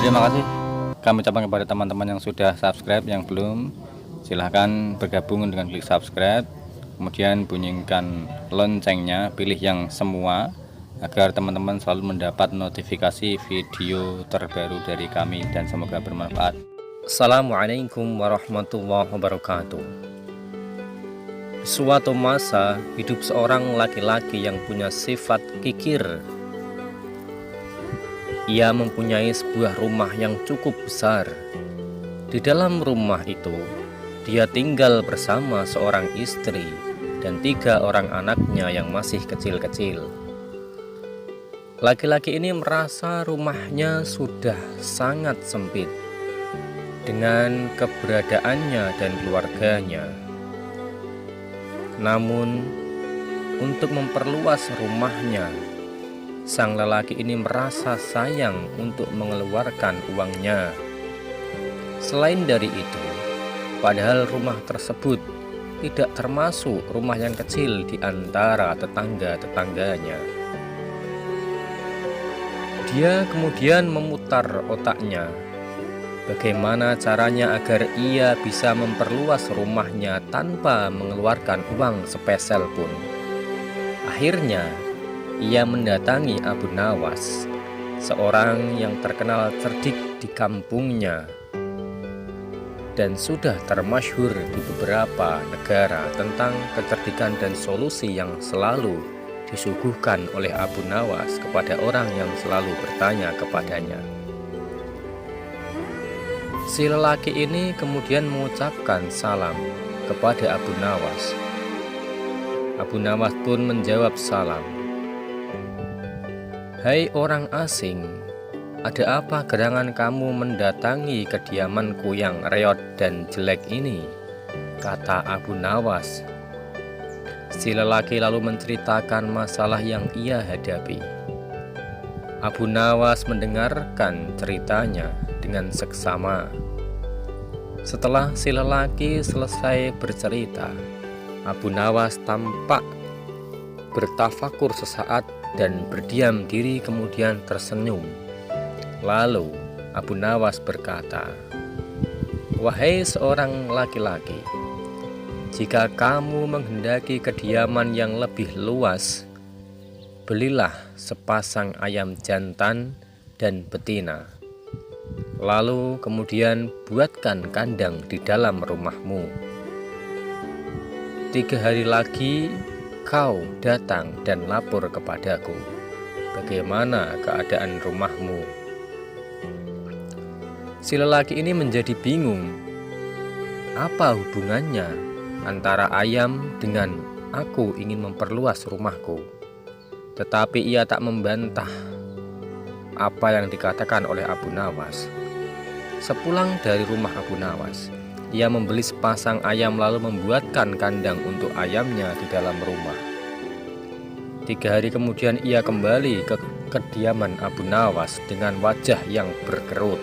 Terima kasih kami ucapkan kepada teman-teman yang sudah subscribe. Yang belum, silahkan bergabung dengan klik subscribe, kemudian bunyikan loncengnya, pilih yang semua, agar teman-teman selalu mendapat notifikasi video terbaru dari kami, dan semoga bermanfaat. Assalamualaikum warahmatullahi wabarakatuh. Suatu masa hidup seorang laki-laki yang punya sifat kikir. Ia mempunyai sebuah rumah yang cukup besar. Di dalam rumah itu, dia tinggal bersama seorang istri dan 3 orang anaknya yang masih kecil-kecil. Laki-laki ini merasa rumahnya sudah sangat sempit dengan keberadaannya dan keluarganya. Namun, untuk memperluas rumahnya, sang lelaki ini merasa sayang untuk mengeluarkan uangnya. Selain dari itu, padahal rumah tersebut tidak termasuk rumah yang kecil di antara tetangga-tetangganya. Dia kemudian memutar otaknya, bagaimana caranya agar ia bisa memperluas rumahnya tanpa mengeluarkan uang sepeser pun. Akhirnya, ia mendatangi Abu Nawas, seorang yang terkenal cerdik di kampungnya dan sudah termasyhur di beberapa negara tentang kecerdikan dan solusi yang selalu disuguhkan oleh Abu Nawas kepada orang yang selalu bertanya kepadanya. Si lelaki ini kemudian mengucapkan salam kepada Abu Nawas. Abu Nawas pun menjawab salam. "Hai orang asing, ada apa gerangan kamu mendatangi kediamanku yang reot dan jelek ini?" kata Abu Nawas. Si lelaki lalu menceritakan masalah yang ia hadapi. Abu Nawas mendengarkan ceritanya dengan seksama. Setelah si lelaki selesai bercerita, Abu Nawas tampak bertafakur sesaat dan berdiam diri, kemudian tersenyum. Lalu Abu Nawas berkata, "Wahai seorang laki-laki, jika kamu menghendaki kediaman yang lebih luas, belilah sepasang ayam jantan dan betina. Lalu kemudian buatkan kandang di dalam rumahmu. 3 hari lagi kau datang dan lapor kepadaku bagaimana keadaan rumahmu." Si lelaki ini menjadi bingung. Apa hubungannya antara ayam dengan aku ingin memperluas rumahku? Tetapi ia tak membantah apa yang dikatakan oleh Abu Nawas. Sepulang dari rumah Abu Nawas, ia membeli sepasang ayam lalu membuatkan kandang untuk ayamnya di dalam rumah. 3 hari kemudian ia kembali ke kediaman Abu Nawas dengan wajah yang berkerut.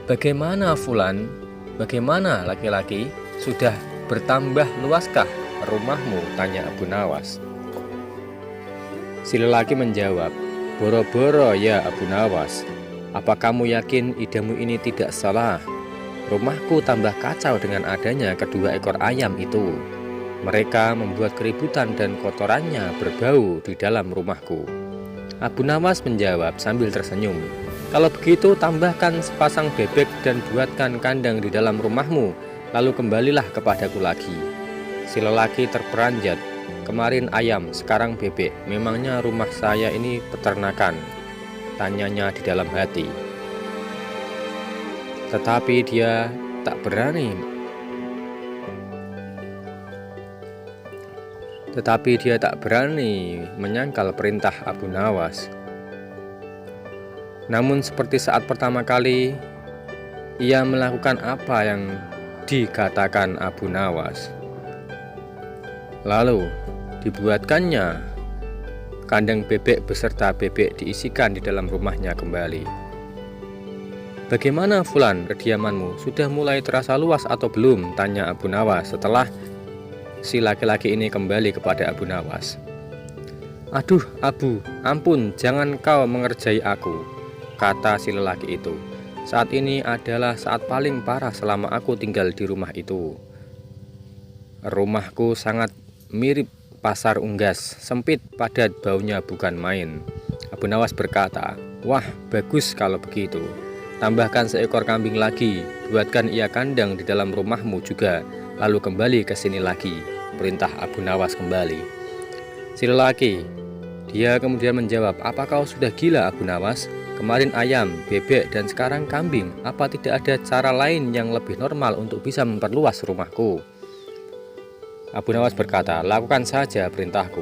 "Bagaimana Fulan? Bagaimana laki-laki? Sudah bertambah luaskah rumahmu?" tanya Abu Nawas. Si lelaki menjawab, "Boro-boro ya Abu Nawas. Apa kamu yakin idemu ini tidak salah? Rumahku tambah kacau dengan adanya 2 ekor ayam itu. Mereka membuat keributan dan kotorannya berbau di dalam rumahku." Abu Nawas menjawab sambil tersenyum, "Kalau begitu tambahkan sepasang bebek dan buatkan kandang di dalam rumahmu, lalu kembalilah kepadaku lagi." Si lelaki terperanjat, "Kemarin ayam, sekarang bebek. Memangnya rumah saya ini peternakan?" tanyanya di dalam hati. Tetapi dia tak berani menyangkal perintah Abu Nawas. Namun seperti saat pertama kali, ia melakukan apa yang dikatakan Abu Nawas. Lalu dibuatkannya kandang bebek beserta bebek diisikan di dalam rumahnya kembali. "Bagaimana Fulan, kediamanmu sudah mulai terasa luas atau belum?" tanya Abu Nawas setelah si laki-laki ini kembali kepada Abu Nawas. "Aduh, Abu, ampun, jangan kau mengerjai aku," kata si lelaki itu. "Saat ini adalah saat paling parah selama aku tinggal di rumah itu. Rumahku sangat mirip pasar unggas, sempit, padat, baunya bukan main." Abu Nawas berkata, "Wah, bagus kalau begitu. Tambahkan seekor kambing lagi, buatkan ia kandang di dalam rumahmu juga, lalu kembali ke sini lagi," perintah Abu Nawas kembali. Si lelaki, dia kemudian menjawab, "Apa kau sudah gila, Abu Nawas? Kemarin ayam, bebek, dan sekarang kambing. Apa tidak ada cara lain yang lebih normal untuk bisa memperluas rumahku?" Abu Nawas berkata, "Lakukan saja perintahku."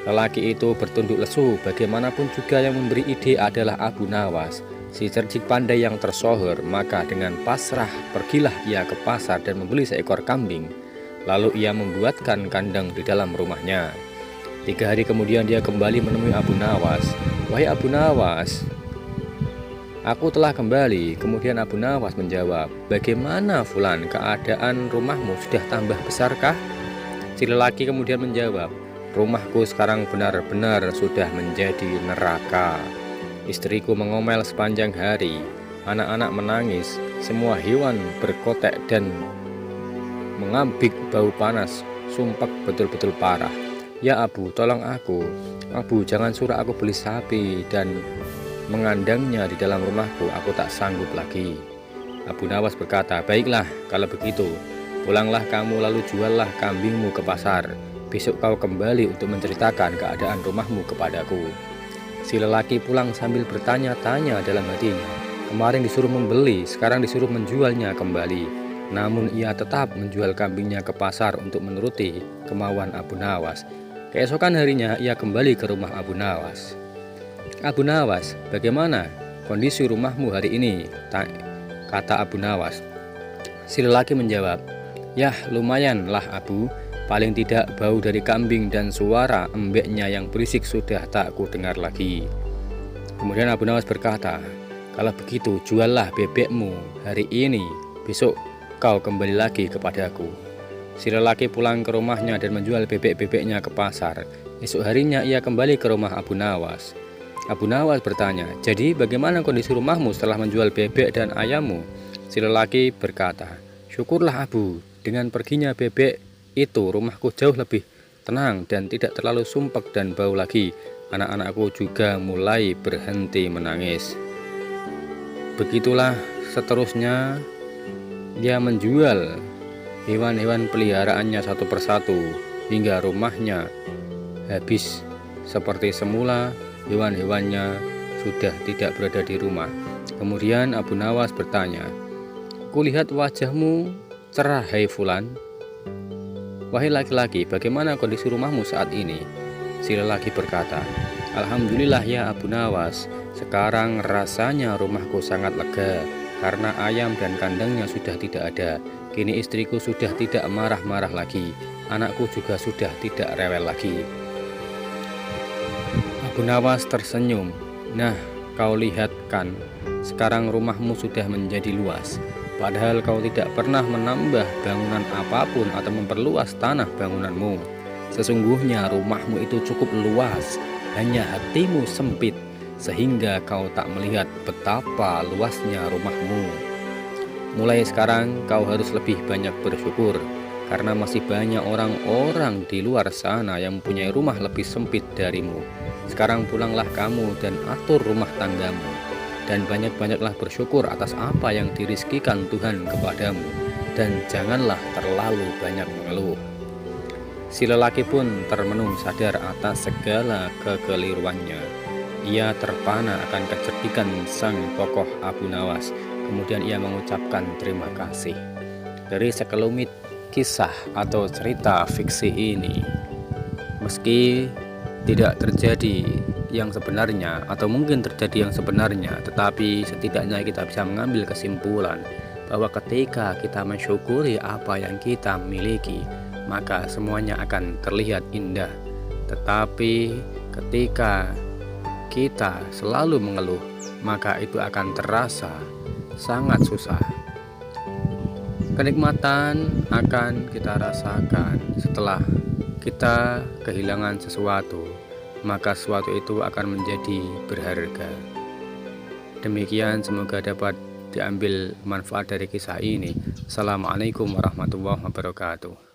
Lelaki itu bertunduk lesu. Bagaimanapun juga yang memberi ide adalah Abu Nawas, si cerdik pandai yang tersohor. Maka dengan pasrah pergilah ia ke pasar dan membeli seekor kambing. Lalu ia membuatkan kandang di dalam rumahnya. 3 hari kemudian dia kembali menemui Abu Nawas. "Wahai Abu Nawas, aku telah kembali." Kemudian Abu Nawas menjawab, "Bagaimana Fulan, keadaan rumahmu sudah tambah besarkah?" Si lelaki kemudian menjawab, "Rumahku sekarang benar-benar sudah menjadi neraka. Istriku mengomel sepanjang hari, anak-anak menangis, semua hewan berkotek dan mengambik bau panas, sumpek betul-betul parah. Ya Abu, tolong aku. Abu, jangan suruh aku beli sapi dan mengandangnya di dalam rumahku, aku tak sanggup lagi." Abu Nawas berkata, "Baiklah, kalau begitu, pulanglah kamu lalu juallah kambingmu ke pasar. Besok kau kembali untuk menceritakan keadaan rumahmu kepadaku." Si lelaki pulang sambil bertanya-tanya dalam hatinya. Kemarin disuruh membeli, sekarang disuruh menjualnya kembali. Namun ia tetap menjual kambingnya ke pasar untuk menuruti kemauan Abu Nawas. Keesokan harinya ia kembali ke rumah Abu Nawas. "Abu Nawas, bagaimana kondisi rumahmu hari ini?" kata Abu Nawas. Si lelaki menjawab, "Yah, lumayanlah Abu. Paling tidak bau dari kambing dan suara embeknya yang berisik sudah tak ku dengar lagi." Kemudian Abu Nawas berkata, "Kalau begitu juallah bebekmu hari ini, besok kau kembali lagi kepadaku." Si lelaki pulang ke rumahnya dan menjual bebek-bebeknya ke pasar. Esok harinya ia kembali ke rumah Abu Nawas. Abu Nawas bertanya, "Jadi bagaimana kondisi rumahmu setelah menjual bebek dan ayammu?" Si lelaki berkata, "Syukurlah Abu, dengan perginya bebek itu rumahku jauh lebih tenang dan tidak terlalu sumpek dan bau lagi. Anak-anakku juga mulai berhenti menangis." Begitulah seterusnya dia menjual hewan-hewan peliharaannya satu persatu hingga rumahnya habis. Seperti semula, hewan-hewannya sudah tidak berada di rumah. Kemudian Abu Nawas bertanya, "Kulihat wajahmu cerah, hai Fulan. Wahai laki-laki, bagaimana kondisi rumahmu saat ini?" Si lelaki berkata, "Alhamdulillah ya Abu Nawas, sekarang rasanya rumahku sangat lega karena ayam dan kandangnya sudah tidak ada. Kini istriku sudah tidak marah-marah lagi, anakku juga sudah tidak rewel lagi." Abu Nawas tersenyum. "Nah, kau lihat kan, sekarang rumahmu sudah menjadi luas. Padahal kau tidak pernah menambah bangunan apapun atau memperluas tanah bangunanmu. Sesungguhnya rumahmu itu cukup luas, hanya hatimu sempit, sehingga kau tak melihat betapa luasnya rumahmu. Mulai sekarang kau harus lebih banyak bersyukur, karena masih banyak orang-orang di luar sana yang mempunyai rumah lebih sempit darimu. Sekarang pulanglah kamu dan atur rumah tanggamu, dan banyak-banyaklah bersyukur atas apa yang dirizkikan Tuhan kepadamu, dan janganlah terlalu banyak mengeluh." Si lelaki pun termenung sadar atas segala kekeliruannya. Ia terpana akan kecerdikan sang tokoh Abu Nawas. Kemudian ia mengucapkan terima kasih. Dari sekelumit kisah atau cerita fiksi ini, meski tidak terjadi yang sebenarnya atau mungkin terjadi yang sebenarnya, tetapi setidaknya kita bisa mengambil kesimpulan bahwa ketika kita mensyukuri apa yang kita miliki, maka semuanya akan terlihat indah. Tetapi ketika kita selalu mengeluh, maka itu akan terasa sangat susah. Kenikmatan akan kita rasakan setelah kita kehilangan sesuatu, maka sesuatu itu akan menjadi berharga. Demikian, semoga dapat diambil manfaat dari kisah ini. Assalamualaikum warahmatullahi wabarakatuh.